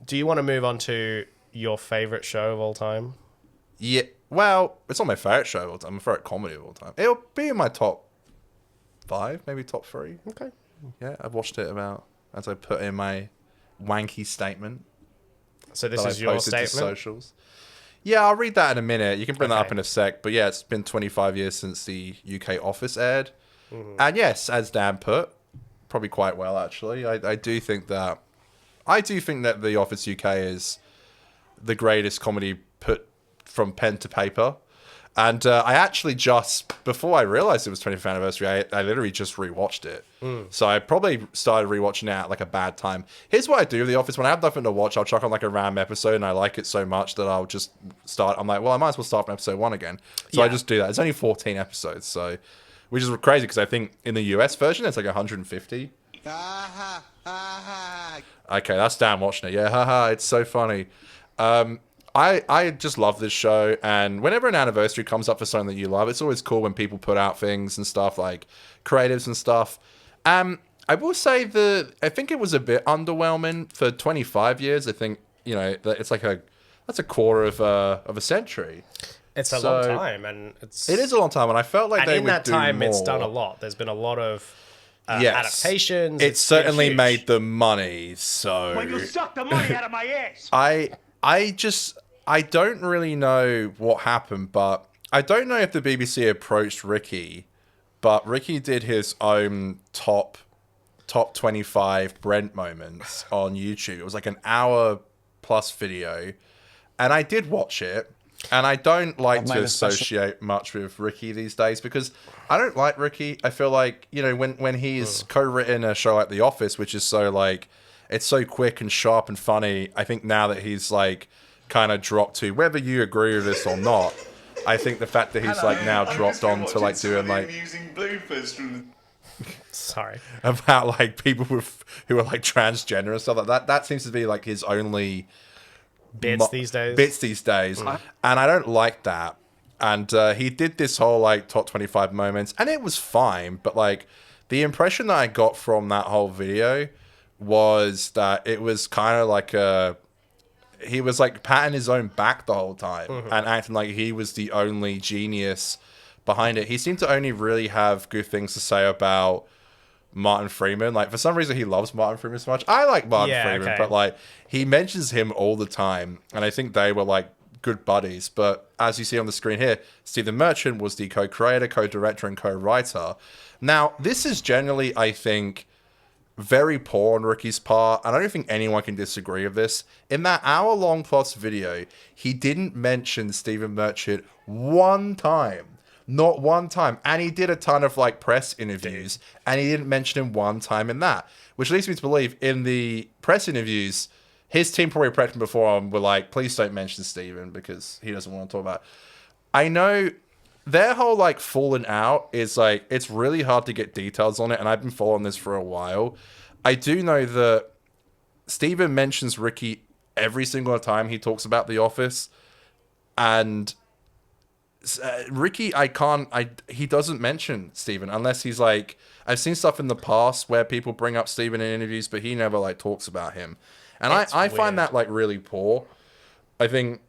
Do you want to move on to your favorite show of all time? Yeah, well, it's not my favorite show of all time. My favorite comedy of all time. It'll be in my top 5, maybe top 3. Okay. Yeah, I've watched it about, as I put in my wanky statement. So this that is I your posted to statement? socials. Yeah, I'll read that in a minute. You can bring that Okay. up in a sec. But yeah, it's been 25 years since the UK Office aired. And yes, as Dan put, probably quite well actually. I do think that The Office UK is the greatest comedy put from pen to paper. And I actually just, before I realized it was 25th anniversary, I literally just rewatched it. So I probably started rewatching it at like a bad time. Here's what I do with The Office. When I have nothing to watch, I'll chuck on like a random episode and I like it so much that I'll just start. I'm like, well, I might as well start from episode 1 again. So I Yeah. just do that. It's only 14 episodes, so which is crazy because I think in the US version it's like 150. Okay, that's Dan watching it. Yeah, haha, it's so funny. I just love this show, and whenever an anniversary comes up for something that you love, it's always cool when people put out things and stuff, like creatives and stuff. I will say I think it was a bit underwhelming for 25 years. I think, it's like that's a quarter of a century. It's a long time, and It is a long time, and I felt like and they in would that do time, more. it's done a lot. There's been a lot of Yes. adaptations. It It's certainly been huge. made the money, so... When you suck the money out of my ass! I don't really know what happened, but I don't know if the BBC approached Ricky, but Ricky did his own top 25 Brent moments on YouTube. It was like an hour plus video, and I did watch it, and I don't like to associate much with Ricky these days because I don't like Ricky. I feel like, when he's co-written a show like The Office, which is so like, it's so quick and sharp and funny, I think now that he's like kind of dropped to, whether you agree with this or not, I think the fact that he's like now dropped on to like doing like amusing bloopers from Sorry. about like people who are like transgender and stuff like that. That seems to be like his only Bits these days. And I don't like that. And he did this whole like top 25 moments, and it was fine, but like the impression that I got from that whole video was that it was kind of like he was like patting his own back the whole time and acting like he was the only genius behind it. He seemed to only really have good things to say about Martin Freeman. Like, for some reason, he loves Martin Freeman so much. I like Martin Freeman, but like, he mentions him all the time, and I think they were like good buddies. But as you see on the screen here, Stephen Merchant was the co-creator, co-director, and co-writer. Now, this is generally, I think, very poor on Ricky's part, and I don't think anyone can disagree with this. In that hour-long plus video, he didn't mention Stephen Merchant one time. Not one time. And he did a ton of like press interviews, and he didn't mention him one time in that. Which leads me to believe in the press interviews, his team probably prepped him before and were like, please don't mention Stephen because he doesn't want to talk about it. I know their whole like falling out is like, it's really hard to get details on it, and I've been following this for a while. I do know that Steven mentions Ricky every single time he talks about The Office, and Ricky, he doesn't mention Steven unless he's like, I've seen stuff in the past where people bring up Steven in interviews, but he never like talks about him. And I find that like really poor. I think,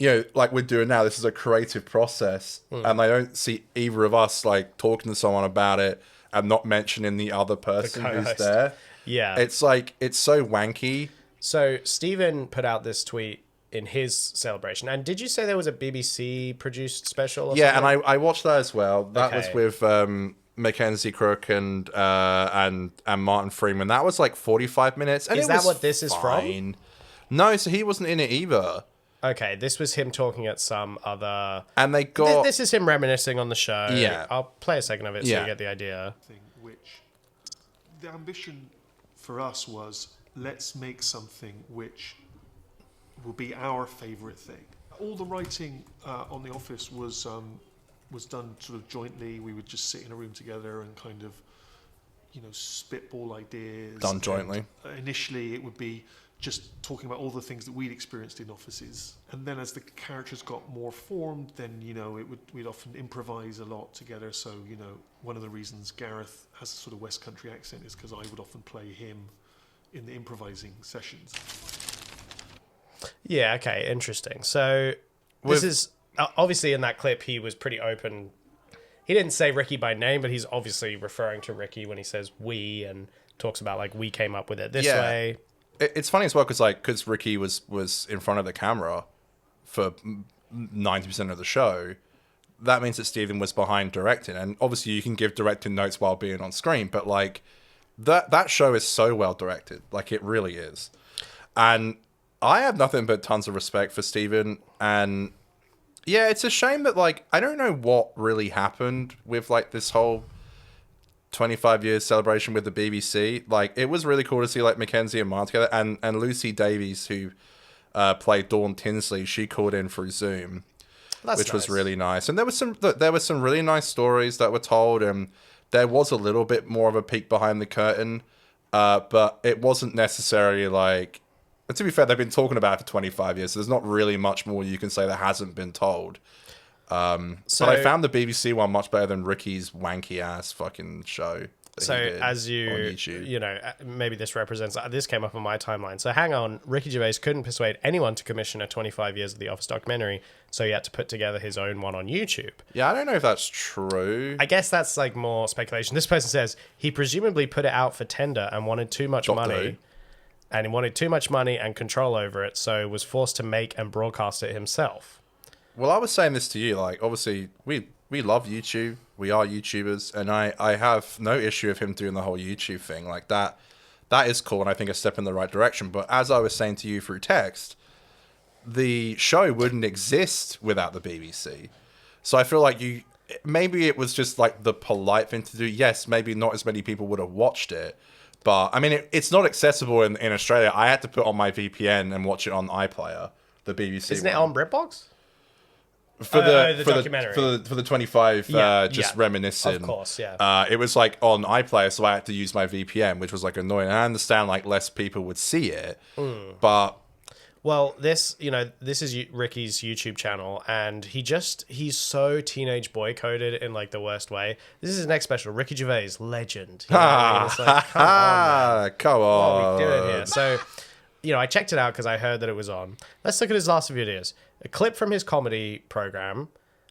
like we're doing now, this is a creative process, and I don't see either of us like talking to someone about it and not mentioning the other person who's there. Yeah. It's like, it's so wanky. So Stephen put out this tweet in his celebration. And did you say there was a BBC produced special? Or Yeah, something? and I watched that as well. That was Okay. with Mackenzie Crook and Martin Freeman. That was like 45 minutes. And Is it that was what this is from? fine. No, so he wasn't in it either. Okay, this was him talking at some other... And they got... This is him reminiscing on the show. Yeah. I'll play a second of it so Yeah. you get the idea. Which the ambition for us was, let's make something which will be our favourite thing. All the writing on The Office was done sort of jointly. We would just sit in a room together and kind of, spitball ideas. Done jointly. And, initially, it would be just talking about all the things that we'd experienced in offices, and then as the characters got more formed, then we'd often improvise a lot together. So one of the reasons Gareth has a sort of West Country accent is because I would often play him in the improvising sessions. Yeah, okay, interesting. So this is obviously in that clip he was pretty open. He didn't say Ricky by name, but he's obviously referring to Ricky when he says we and talks about like we came up with it this way. It's funny as well because Ricky was in front of the camera for 90% of the show. That means that Steven was behind directing, and obviously you can give directing notes while being on screen, but like that show is so well directed, like it really is. And I have nothing but tons of respect for Steven, and yeah, it's a shame that like I don't know what really happened with like this whole 25 years celebration with the BBC. Like it was really cool to see like Mackenzie and Martin together, and Lucy Davies, who played Dawn Tinsley, she called in through Zoom. Which was really nice. And there were some really nice stories that were told, and there was a little bit more of a peek behind the curtain, but it wasn't necessarily like... And to be fair, they've been talking about it for 25 years, so there's not really much more you can say that hasn't been told. But I found the BBC one much better than Ricky's wanky-ass fucking show. So as you know, maybe this represents... This came up on my timeline. So hang on, Ricky Gervais couldn't persuade anyone to commission a 25 Years of The Office documentary, so he had to put together his own one on YouTube. Yeah, I don't know if that's true. I guess that's like more speculation. This person says he presumably put it out for tender and wanted too much money. And he wanted too much money and control over it, so was forced to make and broadcast it himself. Well, I was saying this to you, like, obviously, we love YouTube. We are YouTubers, and I have no issue with him doing the whole YouTube thing. Like, that is cool, and I think a step in the right direction. But as I was saying to you through text, the show wouldn't exist without the BBC. So I feel like maybe it was just, like, the polite thing to do. Yes, maybe not as many people would have watched it. But, I mean, it's not accessible in Australia. I had to put on my VPN and watch it on iPlayer, the BBC Isn't it on BritBox? For the documentary. For the 25 reminiscing. Of course, yeah. It was like on iPlayer, so I had to use my VPN, which was like annoying. And I understand like less people would see it, but well, this is Ricky's YouTube channel, and he's so teenage boy coded in like the worst way. This is his next special, Ricky Gervais, legend. You know what I mean? It's like, come on, man. Come on. What are we doing here? So, I checked it out because I heard that it was on. Let's look at his last videos. A clip from his comedy program.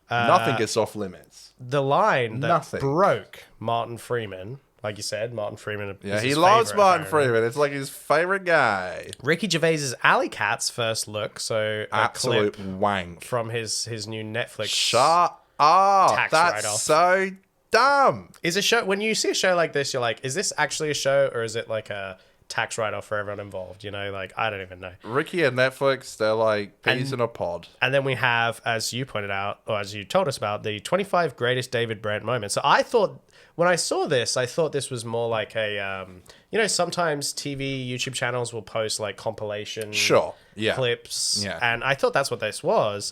Nothing gets off limits. The line that broke Martin Freeman, like you said, Martin Freeman. Yeah, he loves Martin Freeman. It's like his favorite guy. Ricky Gervais's Alley Cat's first look. So absolute clip wank from his new Netflix. Shut up! Tax That's write-off. so dumb. Is a show when you see a show like this, you're like, is this actually a show or is it like a tax write-off for everyone involved? Like, I don't even know. Ricky and Netflix, they're like peas in a pod. And then we have, as you pointed out, or as you told us about, the 25 greatest David Brent moments. So I thought, when I saw this, I thought this was more like a, sometimes TV, YouTube channels will post like compilation clips. Yeah. And I thought that's what this was.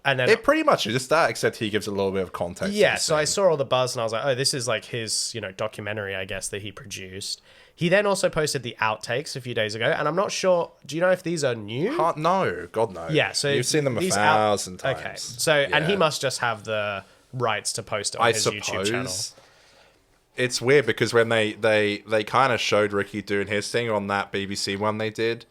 And then it pretty much is that, except he gives a little bit of context. Yeah, so I saw all the buzz and I was like, oh, this is like his, documentary, I guess, that he produced. He then also posted the outtakes a few days ago, and I'm not sure. Do you know if these are new? No, God no. Yeah, so you've seen them 1,000 times. Okay, so and he must just have the rights to post it on his YouTube channel. It's weird because when they kind of showed Ricky doing his thing on that BBC one they did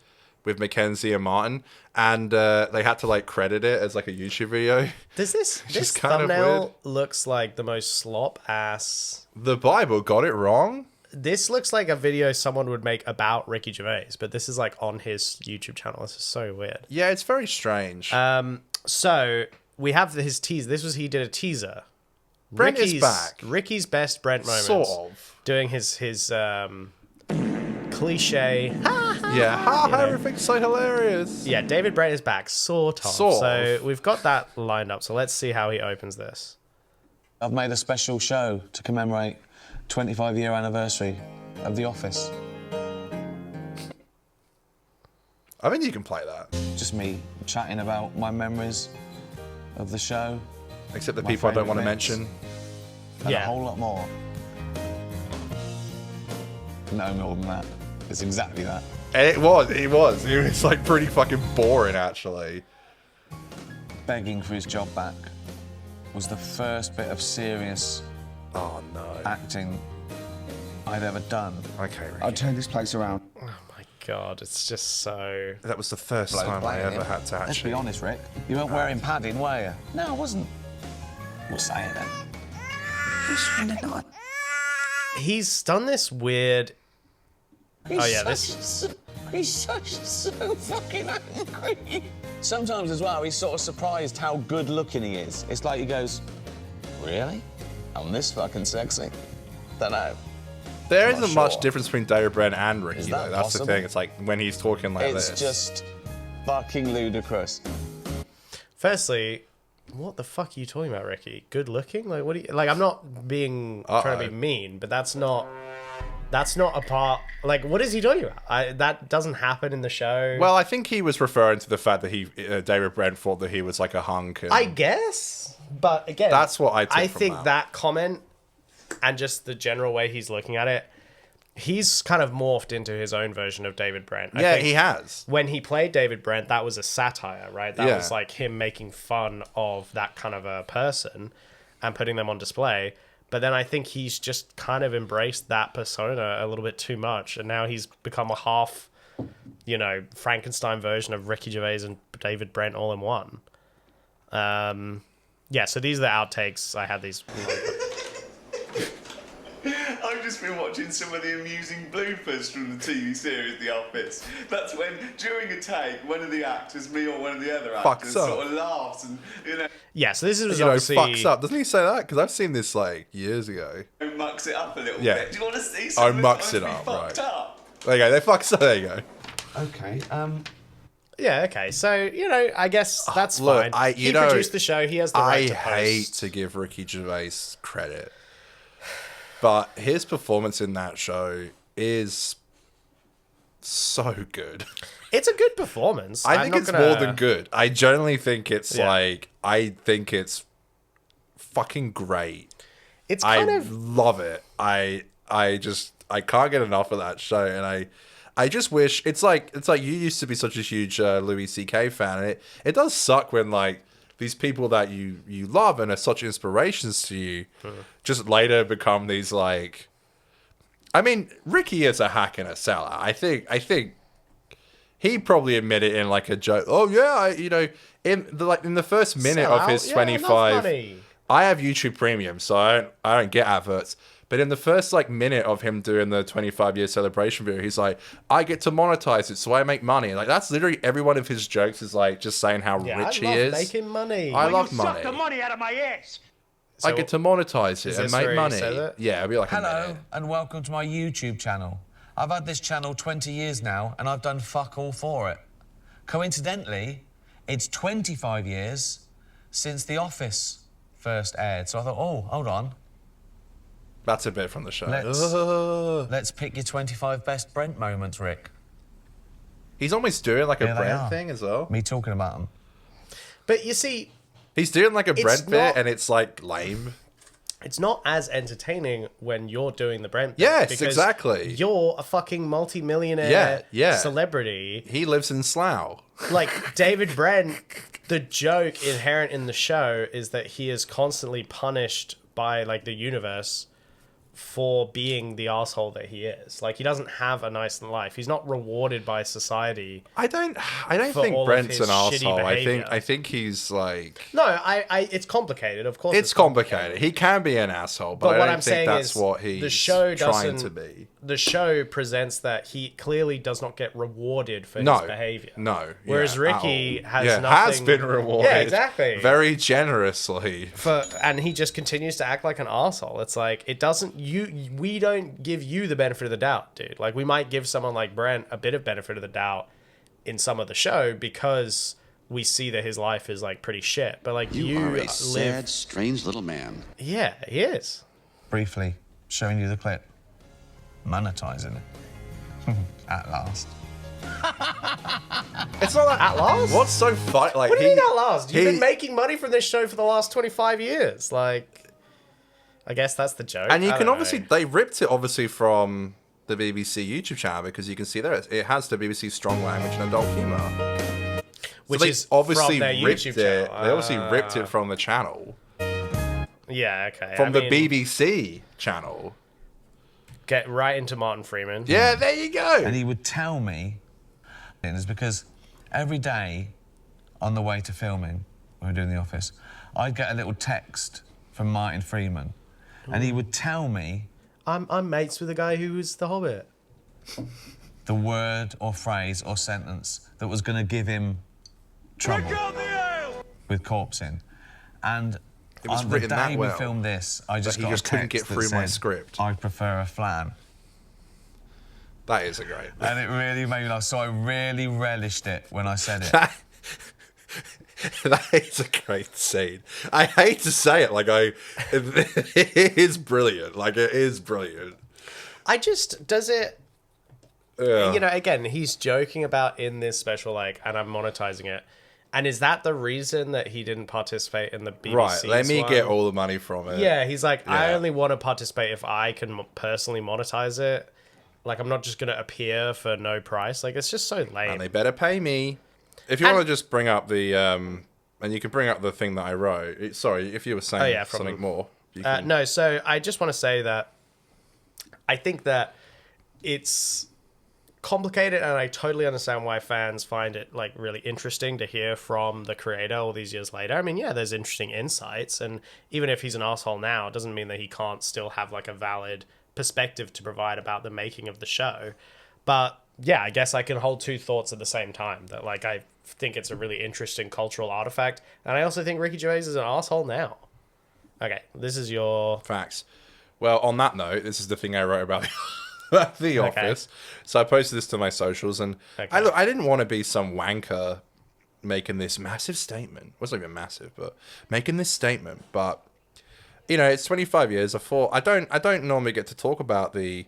with Mackenzie and Martin, and they had to like credit it as like a YouTube video. Does this thumbnail looks like the most slop ass? The Bible got it wrong. This looks like a video someone would make about Ricky Gervais, but this is like on his YouTube channel. This is so weird. Yeah, it's very strange. So we have his teaser. He did a teaser. Brent is back. Ricky's best Brent moments. Sort of. Doing his cliche. Everything's so hilarious. Yeah, David Brent is back. Sort of. So we've got that lined up. So let's see how he opens this. I've made a special show to commemorate 25-year anniversary of The Office. I think you can play that. Just me chatting about my memories of the show. Except the people I don't want to mention. And a whole lot more. No more than that. It's exactly that. And it was like pretty fucking boring, actually. Begging for his job back was the first bit of serious acting I've ever done. Okay, Ricky. I'll turn this place around. Oh my God, it's just so... That was the first time I ever had to Let's be actually... honest, Rick. You weren't wearing padding, were you? No, I wasn't. We'll say it then. He's done this weird... He's so fucking angry. Sometimes as well, he's sort of surprised how good looking he is. It's like he goes, really? I'm this fucking sexy? Don't know. There Not isn't much sure. difference between David Brent and Ricky, Is though. that That's possible? the thing. It's like when he's talking like It's this. just fucking ludicrous. Firstly, what the fuck are you talking about, Ricky? Good looking? Like, what do you... Like, I'm not being... trying to be mean, but that's not a part... Like, what is he talking about? That doesn't happen in the show. Well, I think he was referring to the fact that David Brent thought that he was like a hunk. And I guess, but again, That's what I took from think that. that comment and just the general way he's looking at it, he's kind of morphed into his own version of David Brent. I yeah, think he has. when he played David Brent, that was a satire, right? That Yeah. was like him making fun of that kind of a person and putting them on display. But then I think he's just kind of embraced that persona a little bit too much, and now he's become a half, Frankenstein version of Ricky Gervais and David Brent all in one. Yeah, so these are the outtakes. I had these. I've just been watching some of the amusing bloopers from the TV series The Office. That's when, during a take, one of the actors, me or one of the other Fucks actors, up. sort of laughs and, Yeah, so this is You know, obviously fucks up. Doesn't he say that? Because I've seen this like years ago. mucks it up a little Yeah. bit. Do you want to see Oh, something mucks that it up, fucked right. up? There you go. They fucks up. There you go. Okay, Yeah, okay. So, I guess that's Look, fine. He produced the show. He has the right I to hate post. to give Ricky Gervais credit, but his performance in that show is so good. It's a good performance. I I'm think not it's gonna- more than good. I generally think it's Yeah. I think it's fucking great. It's I kind of... love it. I can't get enough of that show, and I just wish it's like you used to be such a huge Louis C.K. fan, and it does suck when like these people that you love and are such inspirations to you just later become these like. I mean, Ricky is a hack and a sellout. I think he probably admitted in like a joke. Oh yeah, in the first minute of his Sellout? Yeah, 25. enough money. I have YouTube Premium, so I don't get adverts. But in the first like minute of him doing the 25-year celebration video, he's like, "I get to monetize it, so I make money." Like that's literally every one of his jokes is like just saying how Yeah, rich I love he is. making money. I love money. Suck the money out of my ass. I get to monetize it is and this make where he money. says it? Yeah, it'll be like a hello minute. and welcome to my YouTube channel. I've had this channel 20 years now and I've done fuck all for it. Coincidentally, it's 25 years since The Office first aired. So I thought, oh, hold on. That's a bit from the show. Let's pick your 25 best Brent moments, Rick. He's almost doing like a Here they Brent are. thing as well. Me talking about them. But you see, He's doing like a Brent bit, not- and it's like lame. it's not as entertaining when you're doing the Brent. Yes, because exactly. You're a fucking multi-millionaire Yeah. celebrity. He lives in Slough. Like David Brent, the joke inherent in the show is that he is constantly punished by like the universe for being the asshole that he is. Like he doesn't have a nice life. He's not rewarded by society. I don't For think all of Brent's his an shitty asshole. behaviour. I think he's like. No, I it's complicated. Of course, It's complicated. He can be an asshole, but, But I what don't I'm think saying that's is what he's the show trying doesn't. to be. The show presents that he clearly does not get rewarded for No his behavior. No. Whereas yeah, Ricky at all. has has nothing- been rewarded. Yeah, exactly. Very generously. And he just continues to act like an asshole. It's like it doesn't we don't give you the benefit of the doubt, dude. Like we might give someone like Brent a bit of benefit of the doubt in some of the show because we see that his life is like pretty shit. But like you are a live, sad, strange little man. yeah, he is. Briefly, showing you the clip. Monetizing it. At last. It's not that. At last? What's so funny? Like What do you mean at last? You've he- been making money from this show for the last 25 years. Like, I guess that's the joke. And you I can don't obviously know. they ripped it obviously from the BBC YouTube channel because you can see there it has the BBC strong language and adult humor. Which they is obviously from their ripped YouTube it. channel. They obviously ripped it from the channel, Yeah, okay. from I the mean, BBC channel. Get right into Martin Freeman. Yeah, there you go. And he would tell me, and it's because every day on the way to filming, when we were doing The Office, I'd get a little text from Martin Freeman, and he would tell me I'm mates with the guy who was the Hobbit. the word or phrase or sentence that was going to give him trouble with corpsing. And It was on the written that day well we filmed this, I just he got just a couldn't text get through that my said, script. I prefer a flan. That is a great. And it really made me laugh, so I really relished it when I said it. That is a great scene. I hate to say it, it is brilliant. Like, it is brilliant. Does it, Yeah. you know, again, he's joking about in this special, like, and I'm monetizing it. And is that the reason that he didn't participate in the BBC Right, let me one? get all the money from it. Yeah, he's like, I Yeah. only want to participate if I can personally monetize it. Like, I'm not just going to appear for no price. Like, it's just so lame. And they better pay me. If you want to just bring up the, and you can bring up the thing that I wrote. Sorry, if you were saying something more. You can... No, so I just want to say that I think that it's complicated, and I totally understand why fans find it like really interesting to hear from the creator all these years later. I mean, yeah, there's interesting insights, and even if he's an asshole now, it doesn't mean that he can't still have like a valid perspective to provide about the making of the show. But yeah, I guess I can hold two thoughts at the same time. That like I think it's a really interesting cultural artifact, and I also think Ricky Gervais is an asshole now. Okay, this is your Facts. Well, on that note, this is the thing I wrote about The Office. So I posted this to my socials, and I didn't want to be some wanker making this massive statement. It wasn't even massive, but making this statement. But you know, it's 25 years. I thought I don't normally get to talk about the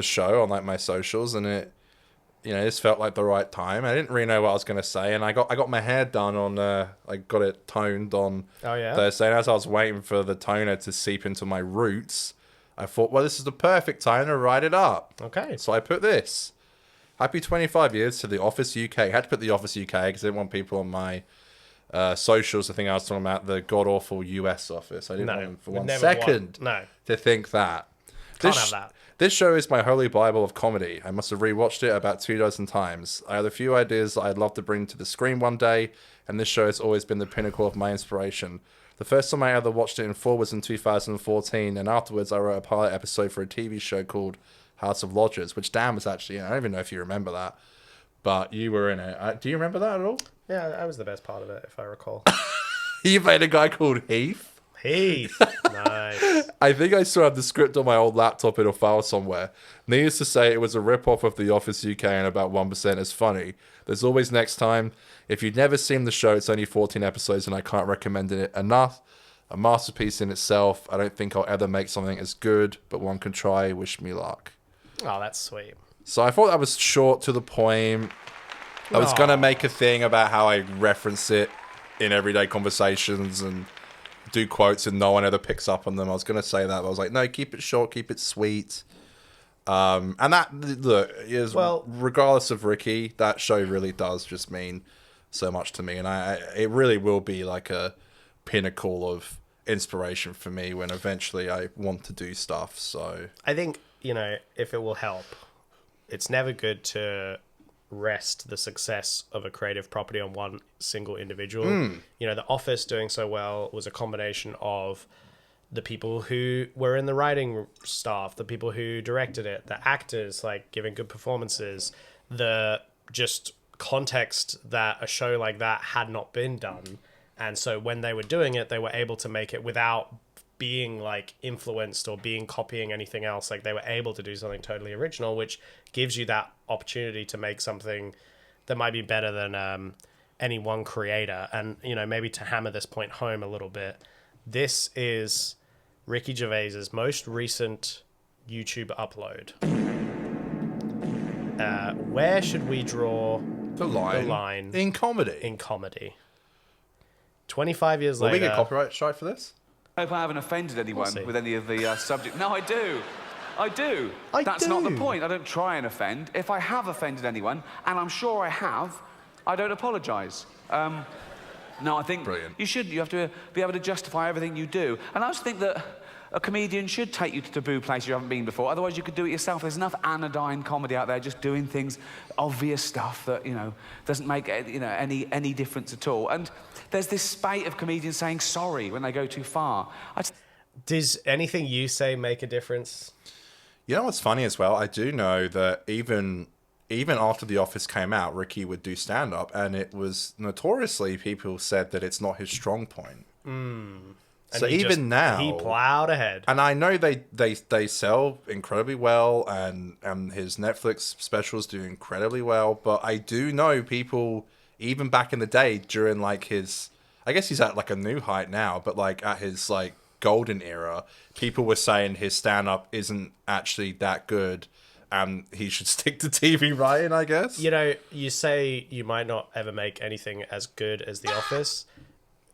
show on like my socials, and it, you know, this felt like the right time. I didn't really know what I was going to say, and I got my hair done on I got it toned on Thursday, and as I was waiting for the toner to seep into my roots, I thought, well, this is the perfect time to write it up. Okay. So I put this. Happy 25 years to The Office UK. I had to put The Office UK because I didn't want people on my socials to think I was talking about the god-awful US Office. I didn't want them for 1 second to think that. Can't have that. This show is my holy bible of comedy. I must have rewatched it about 24 times. I have a few ideas that I'd love to bring to the screen one day, and this show has always been the pinnacle of my inspiration. The first time I ever watched it in full was in 2014, and afterwards I wrote a pilot episode for a TV show called House of Lodgers, which Dan was actually in. I don't even know if you remember that, but you were in it. Do you remember that at all? Yeah, that was the best part of it, if I recall. You played a guy called Heath? Heath. Nice. I think I still have the script on my old laptop in a file somewhere. Needless to say, it was a rip-off of The Office UK and about 1% as funny. There's always next time. If you've never seen the show, it's only 14 episodes and I can't recommend it enough. A masterpiece in itself. I don't think I'll ever make something as good, but one can try. Wish me luck. Oh, that's sweet. So I thought that was short, to the point. I was going to make a thing about how I reference it in everyday conversations and do quotes and no one ever picks up on them. I was going to say that, but I was like, no, keep it short, keep it sweet. And that, look, is, regardless of Ricky, that show really does just mean so much to me. And it really will be like a pinnacle of inspiration for me when eventually I want to do stuff. So I think, you know, if it will help, it's never good to rest the success of a creative property on one single individual. You know, The Office doing so well was a combination of the people who were in the writing staff, the people who directed it, the actors like giving good performances, the just context that a show like that had not been done. And so when they were doing it, they were able to make it without being like influenced or being copying anything else. Like they were able to do something totally original, which gives you that opportunity to make something that might be better than any one creator. And, you know, maybe to hammer this point home a little bit, this is Ricky Gervais's most recent YouTube upload. Where should we draw the line in comedy? In comedy. 25 years Will later. we get copyright strike for this? I hope I haven't offended anyone with any of the subject. No, I do. That's not the point. I don't try and offend. If I have offended anyone, and I'm sure I have, I don't apologise. No, I think Brilliant. you should. You have to be able to justify everything you do. And I just think that a comedian should take you to taboo places you haven't been before. Otherwise, you could do it yourself. There's enough anodyne comedy out there just doing things, obvious stuff that, you know, doesn't make, you know, any difference at all. And there's this spate of comedians saying sorry when they go too far. Does anything you say make a difference? You know what's funny as well? I do know that even after The Office came out, Ricky would do stand-up, and it was notoriously people said that it's not his strong point. So even now, he plowed ahead. And I know they sell incredibly well, and his Netflix specials do incredibly well. But I do know people, even back in the day, during like his, I guess he's at like a new height now, but like at his like golden era, people were saying his stand-up isn't actually that good. He should stick to TV writing, I guess. You know, you say you might not ever make anything as good as The Office.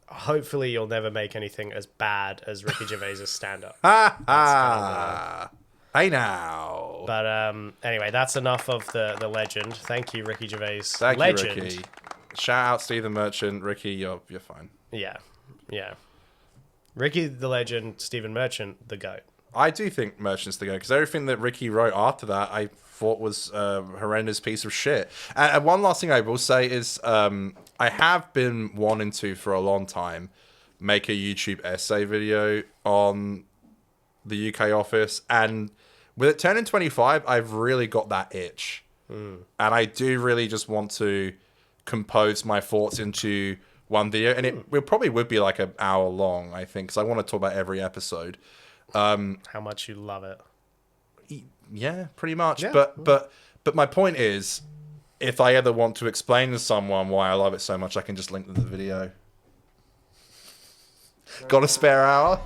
Hopefully you'll never make anything as bad as Ricky Gervais' stand-up. Hey now. But anyway, that's enough of the legend. Thank you, Ricky Gervais. Thank legend. you, Ricky. Shout out Stephen Merchant. Ricky, you're fine. Yeah. Ricky the legend, Stephen Merchant the GOAT. I do think Merchant's the GOAT, because everything that Ricky wrote after that I thought was a horrendous piece of shit. And one last thing I will say is I have been wanting to, for a long time, make a YouTube essay video on the UK Office. And with it turning 25, I've really got that itch. And I do really just want to compose my thoughts into one video. And it probably would be like an hour long, I think, because I want to talk about every episode. How much you love it. Yeah, pretty much. Yeah. But my point is, if I ever want to explain to someone why I love it so much, I can just link to the video. Got a spare hour?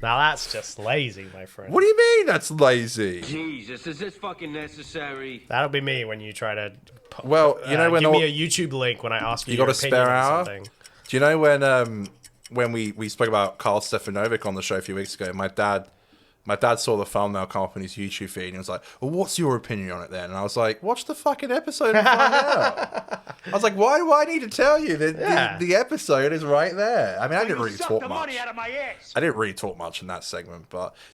Now that's just lazy, my friend. What do you mean that's lazy? Jesus, is this fucking necessary? That'll be me when you try to. Well, you know when give me a YouTube link when I ask you. You got your a spare opinion on hour? something. Do you know when we spoke about Carl Stefanovic on the show a few weeks ago? My dad saw the thumbnail come up on his YouTube feed and he was like, well, what's your opinion on it then? And I was like, watch the fucking episode and find out. I was like, why do I need to tell you? The episode is right there. I mean, I didn't really talk much. I didn't really talk much in that segment, but